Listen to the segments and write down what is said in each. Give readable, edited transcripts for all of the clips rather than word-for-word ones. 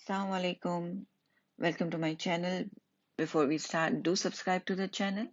Assalamu alaikum. Welcome to my channel. Before we start, do subscribe to the channel.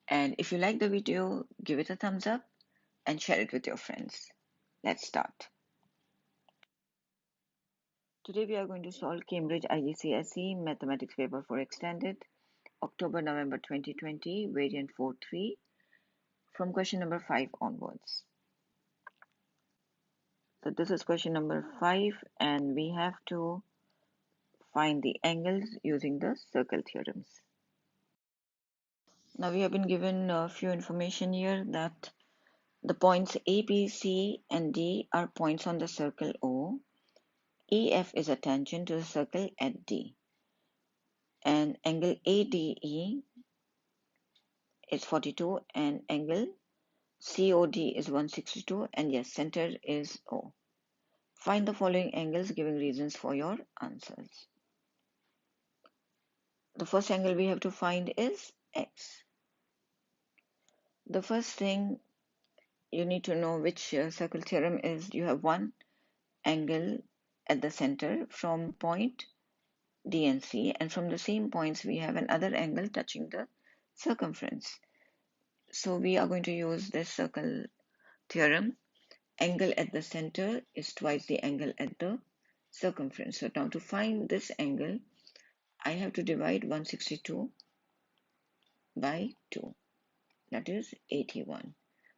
And if you like the video, give it a thumbs up and share it with your friends. Let's start. Today we are going to solve Cambridge IGCSE Mathematics Paper 4 Extended, October-November 2020, variant 4.3, from question number 5 onwards. So this is question number 5, and we have to find the angles using the circle theorems. Now we have been given a few information here that the points A, B, C, and D are points on the circle O. EF is a tangent to the circle at D. And angle ADE is 42 and angle COD is 162, and yes, center is O. Find the following angles giving reasons for your answers. The first angle we have to find is X. The first thing you need to know which circle theorem is you have one angle at the center from point D and C, and from the same points we have another angle touching the circumference. So we are going to use this circle theorem. Angle at the center is twice the angle at the circumference. So now to find this angle, I have to divide 162 by 2. That is 81.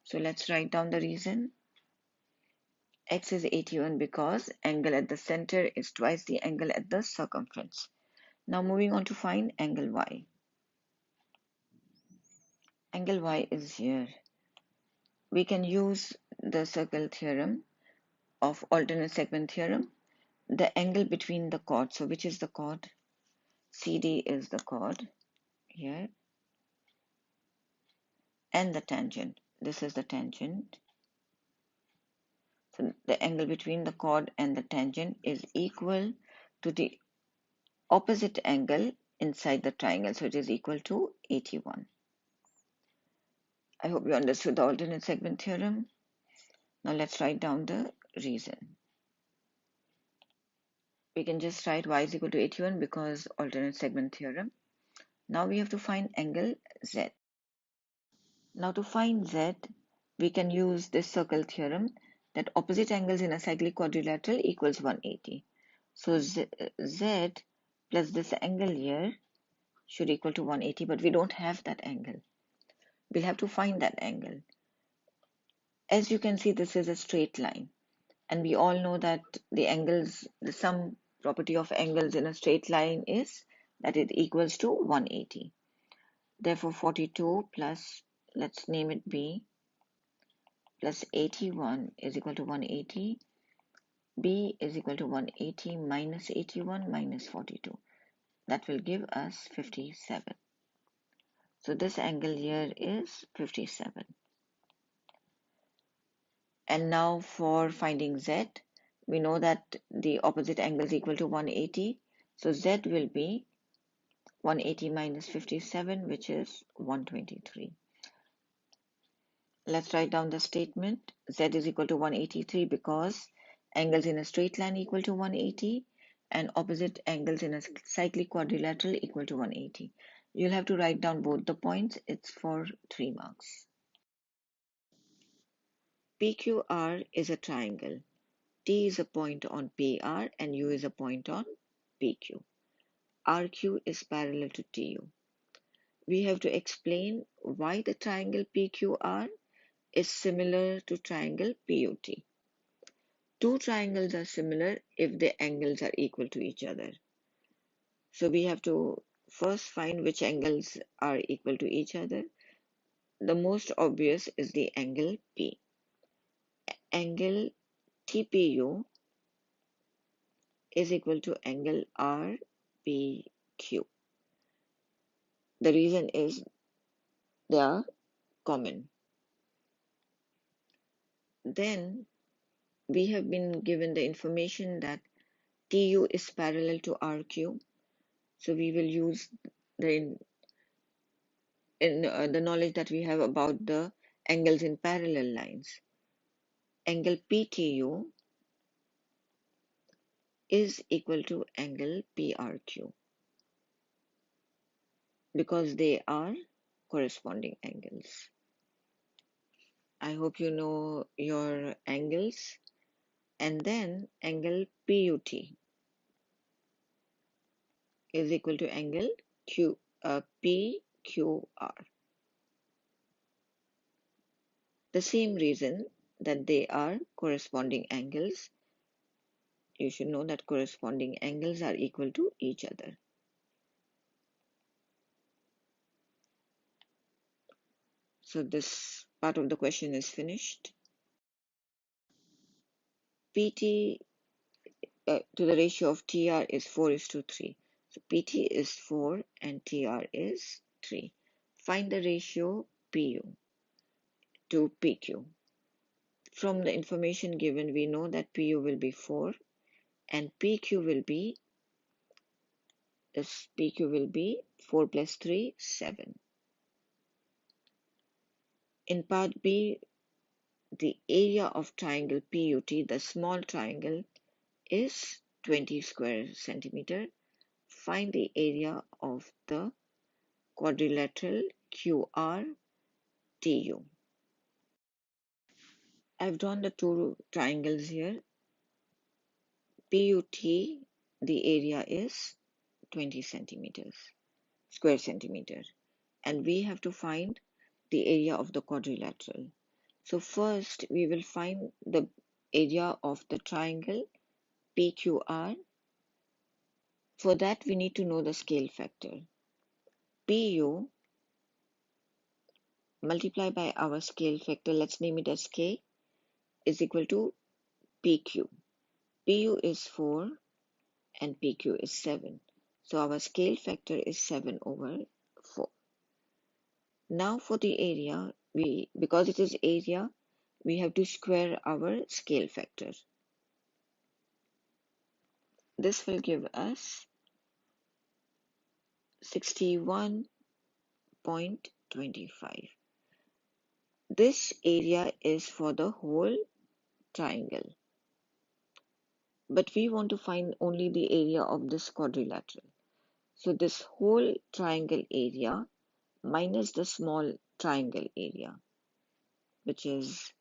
So let's write down the reason. X is 81 because angle at the center is twice the angle at the circumference. Now moving on to find angle Y. Angle Y is here. We can use the circle theorem of alternate segment theorem. The angle between the chord, so which is the chord? CD is the chord here, and the tangent. This is the tangent. So the angle between the chord and the tangent is equal to the opposite angle inside the triangle. So it is equal to 81. I hope you understood the alternate segment theorem. Now let's write down the reason. We can just write y is equal to 81 because alternate segment theorem. Now we have to find angle Z. Now to find Z, we can use this circle theorem that opposite angles in a cyclic quadrilateral equals 180. So Z plus this angle here should equal to 180, but we don't have that angle. We'll have to find that angle. As you can see, this is a straight line, and we all know that the angles, the sum property of angles in a straight line is that it equals to 180. Therefore 42 plus, let's name it B, plus 81 is equal to 180. B is equal to 180 minus 81 minus 42. That will give us 57. So this angle here is 57. And now for finding Z, we know that the opposite angle is equal to 180. So Z will be 180 minus 57, which is 123. Let's write down the statement. Z is equal to 183 because angles in a straight line equal to 180 and opposite angles in a cyclic quadrilateral equal to 180. You'll have to write down both the points. It's for 3 marks. PQR is a triangle. T is a point on PR and U is a point on PQ. RQ is parallel to TU. We have to explain why the triangle PQR is similar to triangle PUT. Two triangles are similar if the angles are equal to each other. So we have to first find which angles are equal to each other. The most obvious is the angle P. Angle TPU is equal to angle RPQ. The reason is they are common. Then we have been given the information that TU is parallel to RQ. So we will use the knowledge that we have about the angles in parallel lines. Angle PTU is equal to angle PRQ because they are corresponding angles. I hope you know your angles. And then angle PUT is equal to angle PQR. The same reason that they are corresponding angles, you should know that corresponding angles are equal to each other. So this part of the question is finished. PT to the ratio of TR is 4:3. So PT is 4 and TR is 3. Find the ratio PU to PQ. From the information given, we know that PU will be 4 and PQ will be 4 plus 3, 7. In part B, the area of triangle PUT, the small triangle, is 20 square centimeter. Find the area of the quadrilateral QRTU. I've drawn the two triangles here. PUT, the area is 20 square centimeter, and we have to find the area of the quadrilateral. So first we will find the area of the triangle PQR. For that we need to know the scale factor. PU multiplied by our scale factor, let's name it as K, is equal to PQ. PU is 4 and PQ is 7. So our scale factor is 7 over 4. Now for the area, because it is area, we have to square our scale factor. This will give us 61.25. This area is for the whole triangle, but we want to find only the area of this quadrilateral. So this whole triangle area minus the small triangle area, which is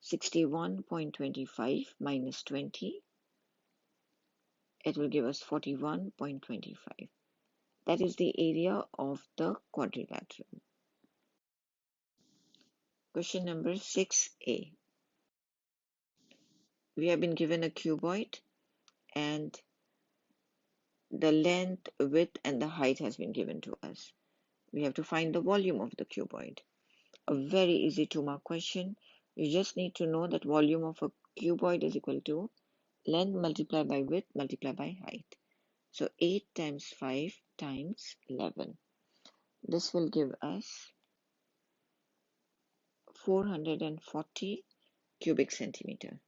61.25 minus 20, it will give us 41.25. That is the area of the quadrilateral. Question number 6a. We have been given a cuboid and the length, width, and the height has been given to us. We have to find the volume of the cuboid. A very easy 2-mark question. You just need to know that volume of a cuboid is equal to length multiplied by width multiplied by height. So 8 times 5 times 11. This will give us 440 cubic centimeter.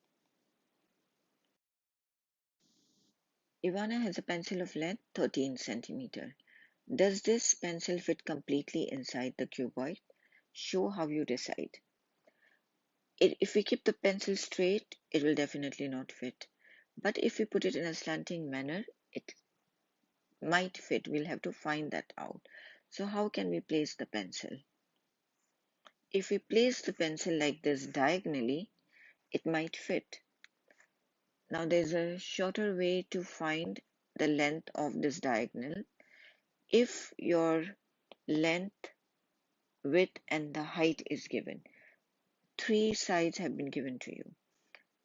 Ivana has a pencil of length 13 centimeter. Does this pencil fit completely inside the cuboid? Show how you decide. If we keep the pencil straight, it will definitely not fit. But if we put it in a slanting manner, it might fit. We'll have to find that out. So how can we place the pencil? If we place the pencil like this diagonally, it might fit. Now there's a shorter way to find the length of this diagonal. If your length, width, and the height is given, 3 sides have been given to you,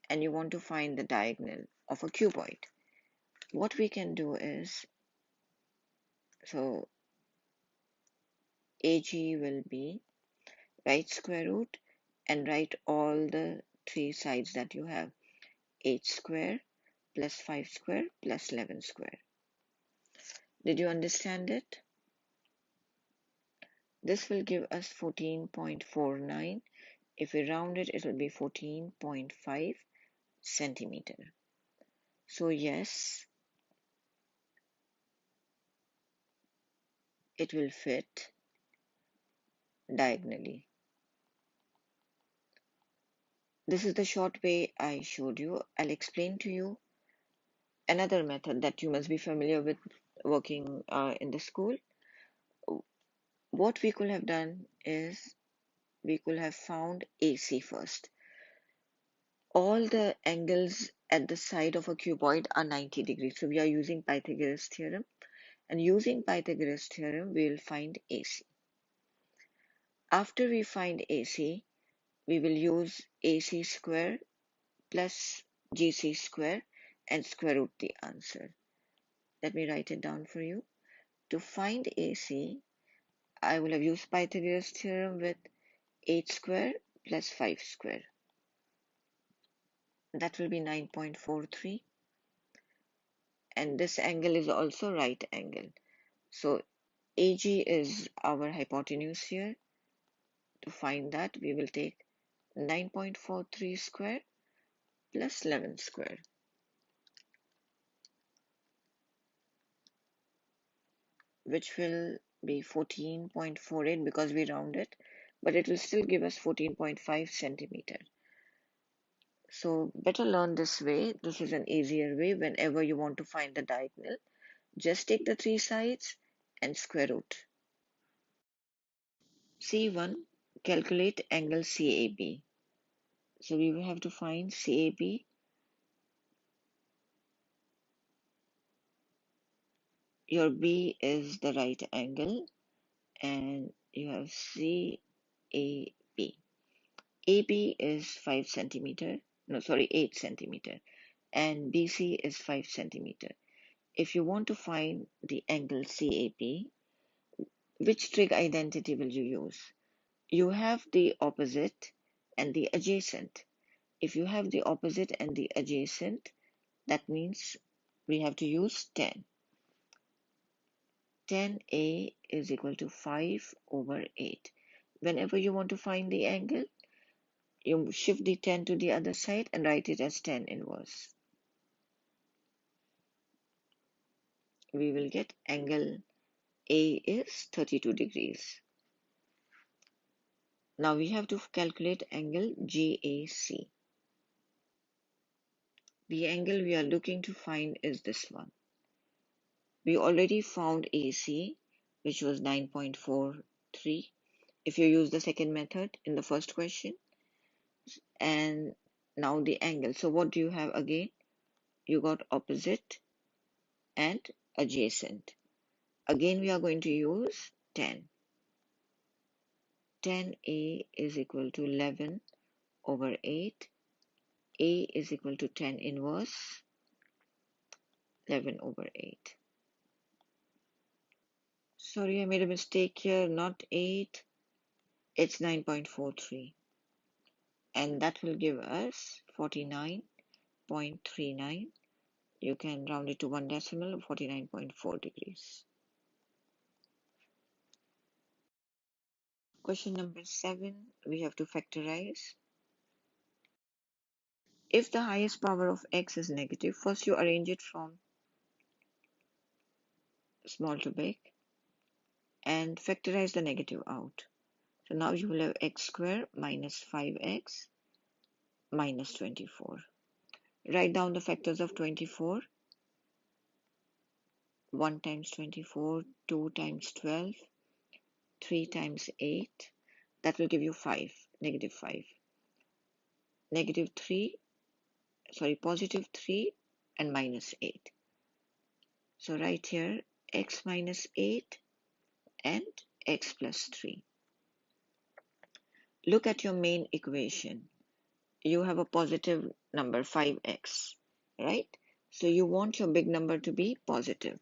and you want to find the diagonal of a cuboid. What we can do is, so AG will be write square root and write all the 3 sides that you have. 8 square plus 5 square plus 11 square. Did you understand it? This will give us 14.49. If we round it, it will be 14.5 centimeter. So yes, it will fit diagonally. This is the short way I showed you. I'll explain to you Another method that you must be familiar with working in the school, what we could have done is we could have found AC first. All the angles at the side of a cuboid are 90 degrees. So we are using Pythagoras theorem, and using Pythagoras theorem, we will find AC. After we find AC, we will use AC square plus GC square and square root the answer. Let me write it down for you. To find AC, I will have used Pythagoras theorem with 8 square plus 5 square. That will be 9.43. And this angle is also right angle. So AG is our hypotenuse here. To find that, we will take 9.43 square plus 11 square, which will be 14.48 because we round it, but it will still give us 14.5 centimeter. So better learn this way. This is an easier way. Whenever you want to find the diagonal, just take the three sides and square root. C1, calculate angle CAB. So we will have to find CAB. Your B is the right angle and you have CAB. AB is 5 centimeter, no sorry 8 centimeter, and BC is 5 centimeter. If you want to find the angle CAB, which trig identity will you use? You have the opposite and the adjacent. If you have the opposite and the adjacent, that means we have to use 10. 10A is equal to 5 over 8. Whenever you want to find the angle, you shift the 10 to the other side and write it as 10 inverse. We will get angle A is 32 degrees. Now we have to calculate angle GAC. The angle we are looking to find is this one. We already found AC, which was 9.43. If you use the second method in the first question, and now the angle. So what do you have again? You got opposite and adjacent. Again, we are going to use 10. 10A is equal to 11 over 8. A is equal to 10 inverse 11 over 8. Sorry, I made a mistake here, not 8. It's 9.43. And that will give us 49.39. You can round it to one decimal, 49.4 degrees. Question number 7, we have to factorize. If the highest power of x is negative, first you arrange it from small to big and factorize the negative out. So now you will have x squared minus 5x minus 24. Write down the factors of 24. 1 times 24, 2 times 12, 3 times 8. That will give you 5, negative 5. Negative 3, sorry, positive 3 and minus 8. So right here, x minus 8 and x plus 3. Look at your main equation. You have a positive number 5x, right? So you want your big number to be positive.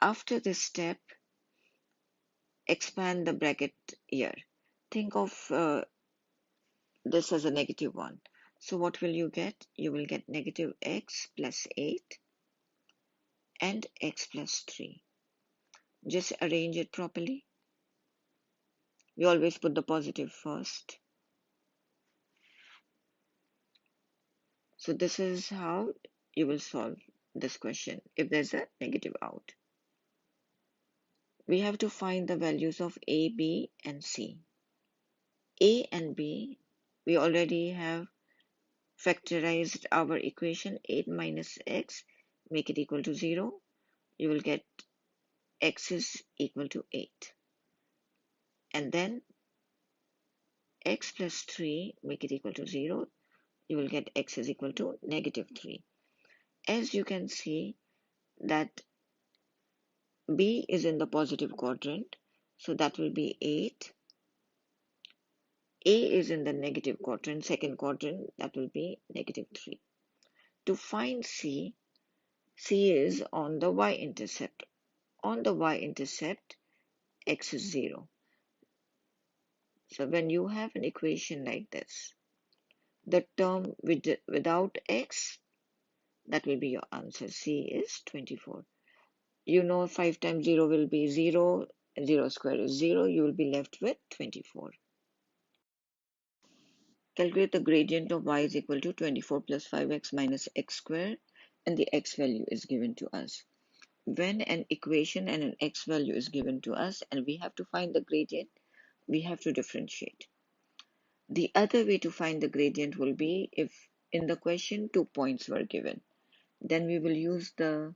After this step, expand the bracket here. Think of this as a negative 1. So what will you get? You will get negative x plus 8 and x plus 3. Just arrange it properly. We always put the positive first. So this is how you will solve this question if there's a negative out. We have to find the values of a, b, and c. A and b, we already have factorized our equation. 8 minus x make it equal to 0, you will get x is equal to 8. And then x plus 3, make it equal to 0, you will get x is equal to negative 3. As you can see that B is in the positive quadrant, so that will be 8. A is in the negative quadrant, second quadrant, that will be negative 3. To find C, C is on the y-intercept. On the y-intercept, x is 0. So when you have an equation like this, the term without x, that will be your answer. C is 24. You know 5 times 0 will be 0, and 0 square is 0. You will be left with 24. Calculate the gradient of y is equal to 24 plus 5x minus x square, and the x value is given to us. When an equation and an x value is given to us and we have to find the gradient, we have to differentiate. The other way to find the gradient will be if in the question 2 points were given. Then we will use the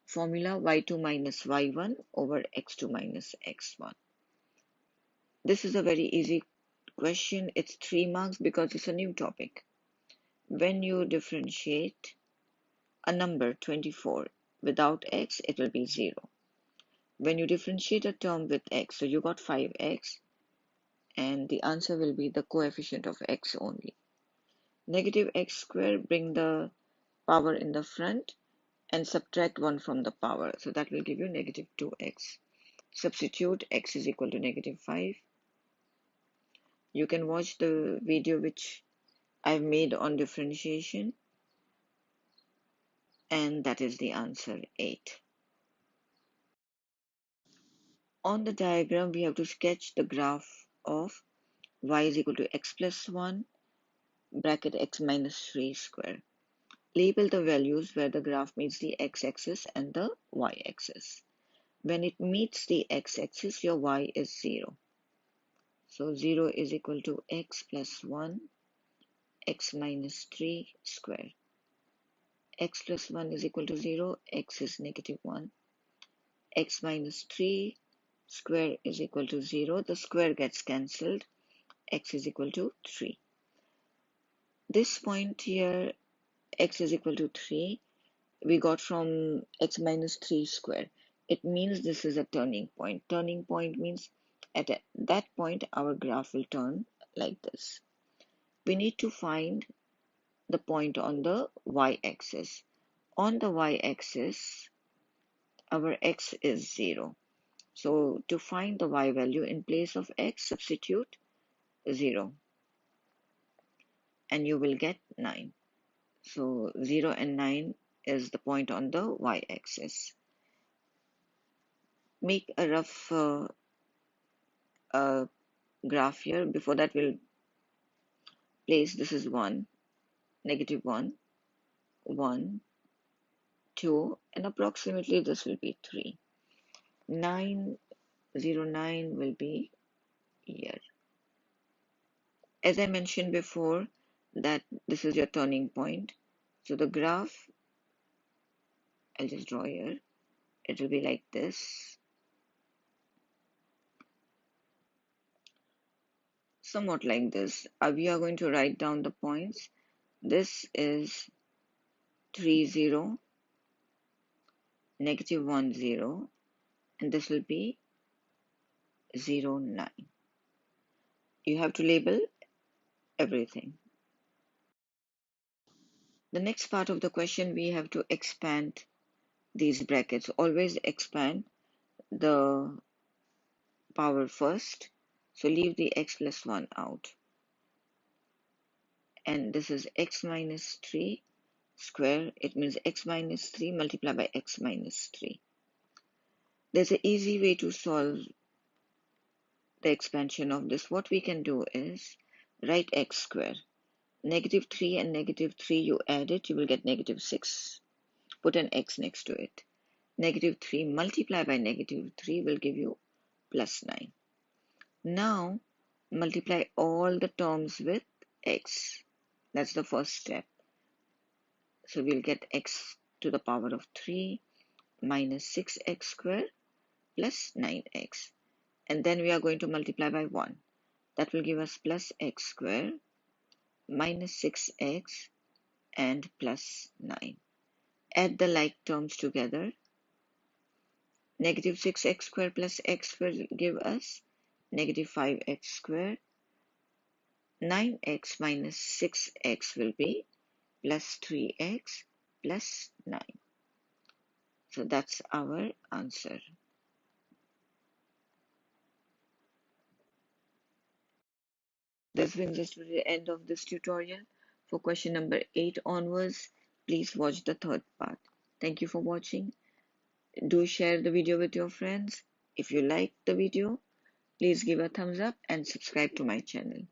formula y2 minus y1 over x2 minus x1. This is a very easy question. It's 3 marks because it's a new topic. When you differentiate a number 24 without x, it will be 0. When you differentiate a term with x, so you got 5x, and the answer will be the coefficient of x only. Negative x squared, bring the power in the front and subtract 1 from the power. So that will give you negative 2x. Substitute x is equal to negative 5. You can watch the video which I've made on differentiation, and that is the answer, 8. On the diagram, we have to sketch the graph of y is equal to x plus 1 bracket x minus 3 square. Label the values where the graph meets the x-axis and the y-axis. When it meets the x-axis, your y is 0. So 0 is equal to x plus 1, x minus 3 square. X plus 1 is equal to 0, x is negative 1. X minus 3 square is equal to 0. The square gets cancelled. X is equal to 3. This point here, x is equal to 3, we got from x minus 3 square. It means this is a turning point. Turning point means at that point our graph will turn like this. We need to find the point on the y-axis. On the y-axis, our x is 0. So to find the y value, in place of x, substitute 0. And you will get 9. So 0 and 9 is the point on the y-axis. Make a rough graph here. Before that, we'll place this is 1, negative 1, 1, 2, and approximately this will be 3. 9, 0, 9 will be here. As I mentioned before, that this is your turning point. So the graph, I'll just draw here. It will be like this. Somewhat like this. We are going to write down the points. This is 3, 0, negative 1, 0, and this will be 0, 9. You have to label everything. The next part of the question, we have to expand these brackets. Always expand the power first. So leave the x plus 1 out. And this is x minus 3 square. It means x minus 3 multiplied by x minus 3. There's an easy way to solve the expansion of this. What we can do is write x square. Negative 3 and negative 3, you add it, you will get negative 6. Put an x next to it. Negative 3 multiplied by negative 3 will give you plus 9. Now multiply all the terms with x. That's the first step. So we'll get x to the power of 3 minus 6x square plus 9x. And then we are going to multiply by 1. That will give us plus x square minus 6x and plus 9. Add the like terms together. Negative 6x square plus x will give us negative 5x square. 9x minus 6x will be plus 3x plus 9. So that's our answer. This brings us to the end of this tutorial. For question number 8 onwards, please watch the third part. Thank you for watching. Do share the video with your friends. If you like the video, please give a thumbs up and subscribe to my channel.